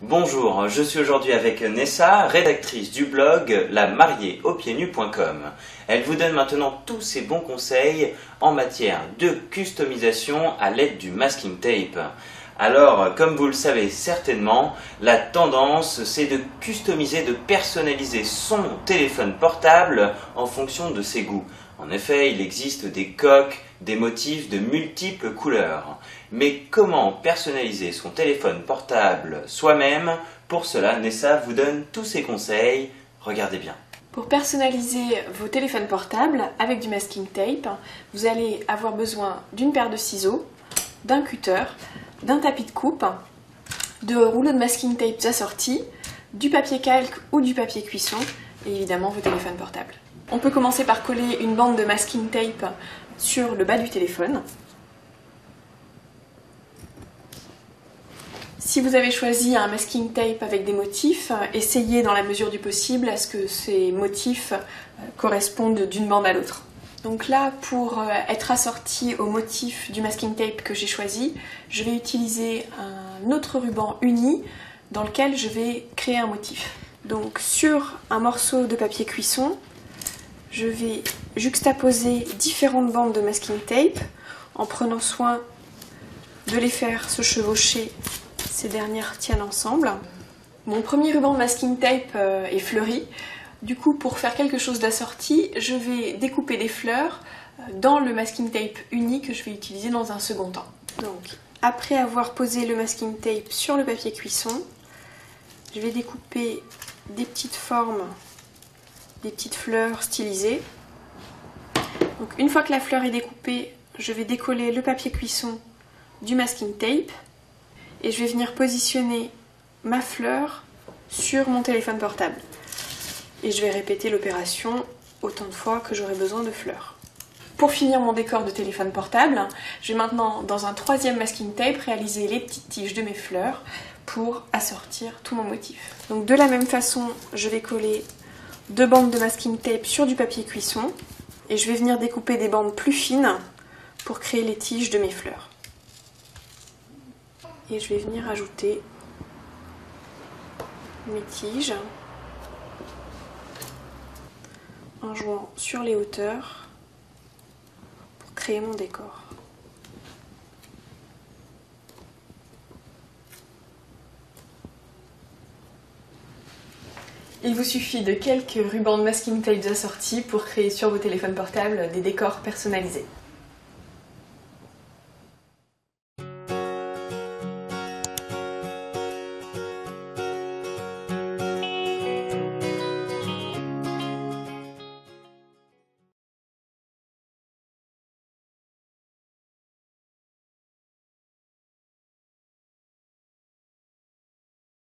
Bonjour, je suis aujourd'hui avec Nessa, rédactrice du blog lamariéaupiednus.com. Elle vous donne maintenant tous ses bons conseils en matière de customisation à l'aide du masking tape. Alors, comme vous le savez certainement, la tendance c'est de customiser, de personnaliser son téléphone portable en fonction de ses goûts. En effet, il existe des coques, des motifs de multiples couleurs. Mais comment personnaliser son téléphone portable soi-même? Pour cela, Nessa vous donne tous ses conseils. Regardez bien. Pour personnaliser vos téléphones portables avec du masking tape, vous allez avoir besoin d'une paire de ciseaux, d'un cutter, d'un tapis de coupe, de rouleaux de masking tape assortis, du papier calque ou du papier cuisson et évidemment vos téléphones portables. On peut commencer par coller une bande de masking tape sur le bas du téléphone. Si vous avez choisi un masking tape avec des motifs, essayez dans la mesure du possible à ce que ces motifs correspondent d'une bande à l'autre. Donc là, pour être assorti au motif du masking tape que j'ai choisi, je vais utiliser un autre ruban uni dans lequel je vais créer un motif. Donc sur un morceau de papier cuisson, je vais juxtaposer différentes bandes de masking tape en prenant soin de les faire se chevaucher. Ces dernières tiennent ensemble. Mon premier ruban de masking tape est fleuri. Du coup, pour faire quelque chose d'assorti, je vais découper des fleurs dans le masking tape uni que je vais utiliser dans un second temps. Donc, après avoir posé le masking tape sur le papier cuisson, je vais découper des petites formes, des petites fleurs stylisées. Donc, une fois que la fleur est découpée, je vais décoller le papier cuisson du masking tape et je vais venir positionner ma fleur sur mon téléphone portable. Et je vais répéter l'opération autant de fois que j'aurai besoin de fleurs. Pour finir mon décor de téléphone portable, je vais maintenant, dans un troisième masking tape, réaliser les petites tiges de mes fleurs pour assortir tout mon motif. Donc de la même façon, je vais coller deux bandes de masking tape sur du papier cuisson et je vais venir découper des bandes plus fines pour créer les tiges de mes fleurs. Et je vais venir ajouter mes tiges en jouant sur les hauteurs pour créer mon décor. Il vous suffit de quelques rubans de masking tape assortis pour créer sur vos téléphones portables des décors personnalisés.